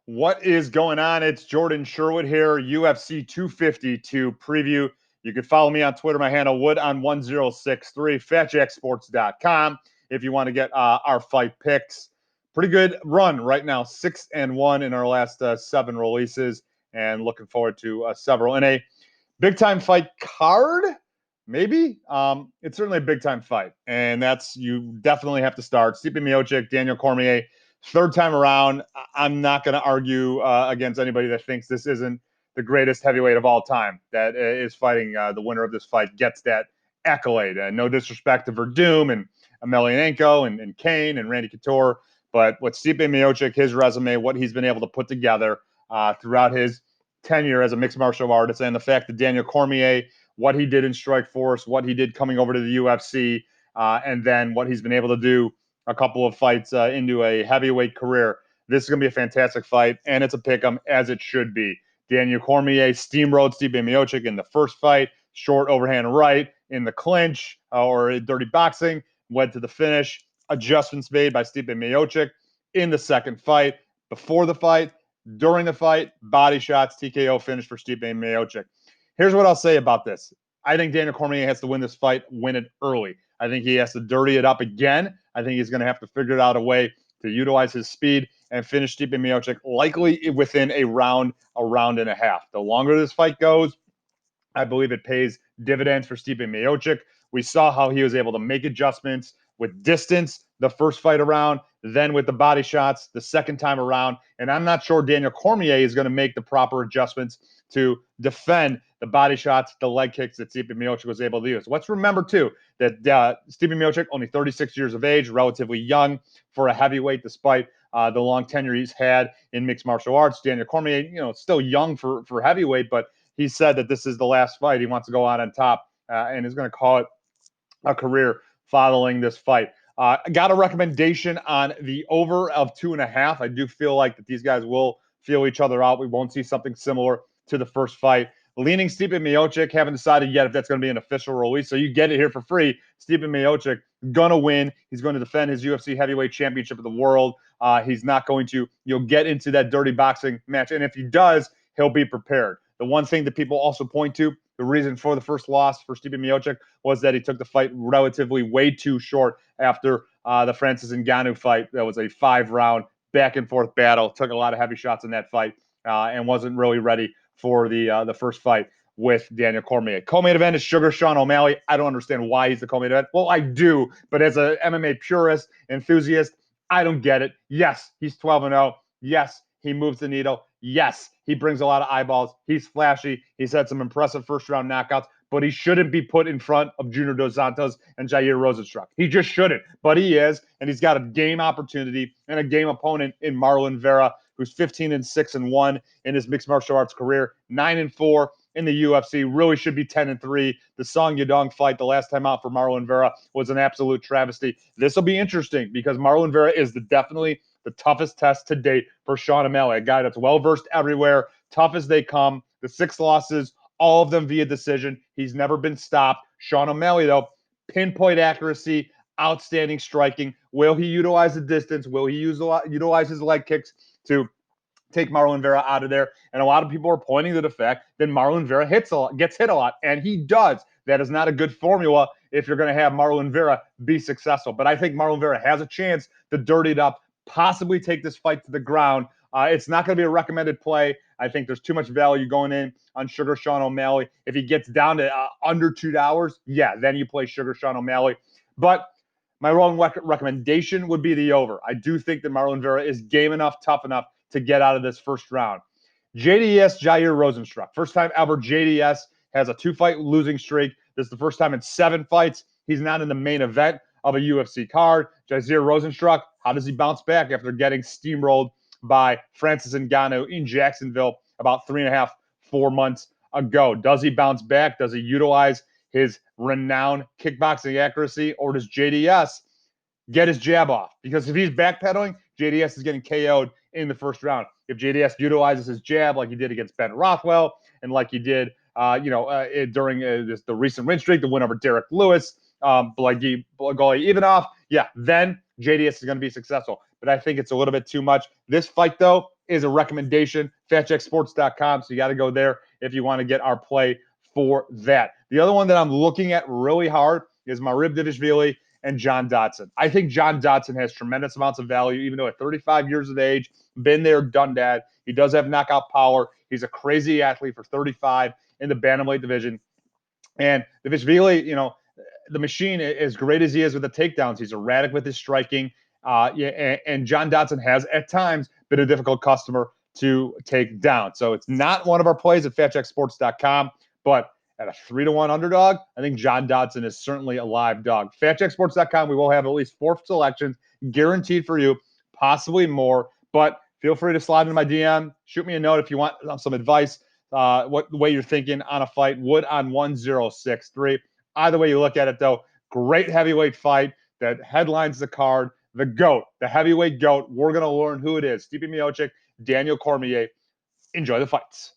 What is going on? It's Jordan Sherwood here, UFC 252 preview. You can follow me on Twitter. My handle woodon1063, fatjacksports.com if you want to get our fight picks. Pretty good run right now, 6-1 in our last 7 releases, and looking forward to several in a big time fight card. Maybe it's certainly a big time fight, and that's you definitely have to start. Stipe Miocic, Daniel Cormier. Third time around, I'm not going to argue against anybody that thinks this isn't the greatest heavyweight of all time that is fighting. The winner of this fight gets that accolade. No disrespect to Verdum and Emelianenko and Kane and Randy Couture, but what Stipe Miocic, his resume, what he's been able to put together throughout his tenure as a mixed martial artist, and the fact that Daniel Cormier, what he did in Strikeforce, what he did coming over to the UFC, and then what he's been able to do a couple of fights into a heavyweight career. This is going to be a fantastic fight, and it's a pick'em as it should be. Daniel Cormier steamrolled Stipe Miocic in the first fight, short overhand right in the clinch or dirty boxing, went to the finish. Adjustments made by Stipe Miocic in the second fight. Before the fight, during the fight, body shots, TKO finish for Stipe Miocic. Here's what I'll say about this. I think Daniel Cormier has to win this fight, win it early. I think he has to dirty it up again. I think he's going to have to figure out a way to utilize his speed and finish Stipe Miocic likely within a round and a half. The longer this fight goes, I believe it pays dividends for Stipe Miocic. We saw how he was able to make adjustments with distance the first fight around, then with the body shots the second time around. And I'm not sure Daniel Cormier is going to make the proper adjustments to defend the body shots, the leg kicks that Stipe Miocic was able to use. Let's remember, too, that Stipe Miocic, only 36 years of age, relatively young for a heavyweight, despite the long tenure he's had in mixed martial arts. Daniel Cormier, still young for heavyweight, but he said that this is the last fight. He wants to go out on top and is going to call it a career following this fight. I got a recommendation on the over of 2.5. I do feel like that these guys will feel each other out. We won't see something similar to the first fight. Leaning Stipe Miocic, haven't decided yet if that's going to be an official release. So you get it here for free. Stipe Miocic going to win. He's going to defend his UFC heavyweight championship of the world. He's not going to get into that dirty boxing match. And if he does, he'll be prepared. The one thing that people also point to, the reason for the first loss for Stipe Miocic was that he took the fight relatively way too short after the Francis Ngannou fight. That was a 5-round back-and-forth battle. Took a lot of heavy shots in that fight and wasn't really ready for the first fight with Daniel Cormier. Co-main event is Sugar Sean O'Malley. I don't understand why he's the co-main event. Well, I do, but as an MMA purist, enthusiast, I don't get it. Yes, he's 12-0. Yes, he moves the needle. Yes, he brings a lot of eyeballs. He's flashy. He's had some impressive first-round knockouts, but he shouldn't be put in front of Junior Dos Santos and Jair Rozenstruik. He just shouldn't, but he is, and he's got a game opportunity and a game opponent in Marlon Vera, who's 15-6-1 in his mixed martial arts career, 9-4 in the UFC, really should be 10-3. The Song Yadong fight the last time out for Marlon Vera was an absolute travesty. This will be interesting because Marlon Vera is definitely the toughest test to date for Sean O'Malley, a guy that's well-versed everywhere, tough as they come. The 6 losses, all of them via decision. He's never been stopped. Sean O'Malley, though, pinpoint accuracy, outstanding striking. Will he utilize the distance? Will he utilize his leg kicks to take Marlon Vera out of there? And a lot of people are pointing to the fact that Marlon Vera gets hit a lot, and he does. That is not a good formula if you're going to have Marlon Vera be successful. But I think Marlon Vera has a chance to dirty it up, possibly take this fight to the ground. It's not going to be a recommended play. I think there's too much value going in on Sugar Sean O'Malley. If he gets down to under $2, yeah, then you play Sugar Sean O'Malley. But my wrong recommendation would be the over. I do think that Marlon Vera is game enough, tough enough to get out of this first round. JDS Jair Rozenstruik. First time ever JDS has a 2-fight losing streak. This is the first time in 7 fights he's not in the main event of a UFC card. Jair Rozenstruik, how does he bounce back after getting steamrolled by Francis Ngannou in Jacksonville about 3.5, 4 months ago? Does he bounce back? Does he utilize his renowned kickboxing accuracy, or does JDS get his jab off? Because if he's backpedaling, JDS is getting KO'd in the first round. If JDS utilizes his jab like he did against Ben Rothwell and like he did during the recent win streak, the win over Derek Lewis, Blagoy Ivanov, yeah, then JDS is going to be successful. But I think it's a little bit too much. This fight, though, is a recommendation, fatjacksports.com. So you got to go there if you want to get our play for that. The other one that I'm looking at really hard is Maribdivishvili and John Dodson. I think John Dodson has tremendous amounts of value, even though at 35 years of age, been there, done that. He does have knockout power. He's a crazy athlete for 35 in the bantamweight division. And Divishvili, the machine, as great as he is with the takedowns, he's erratic with his striking. And John Dodson has at times been a difficult customer to take down. So it's not one of our plays at fatjacksports.com, but at a 3-1 underdog, I think John Dodson is certainly a live dog. Fatjacksports.com, we will have at least 4 selections guaranteed for you, possibly more. But feel free to slide into my DM. Shoot me a note if you want some advice. What way you're thinking on a fight. Wood on 1063. Either way you look at it, though, great heavyweight fight that headlines the card. The GOAT, the heavyweight GOAT. We're going to learn who it is. Stipe Miocic, Daniel Cormier. Enjoy the fights.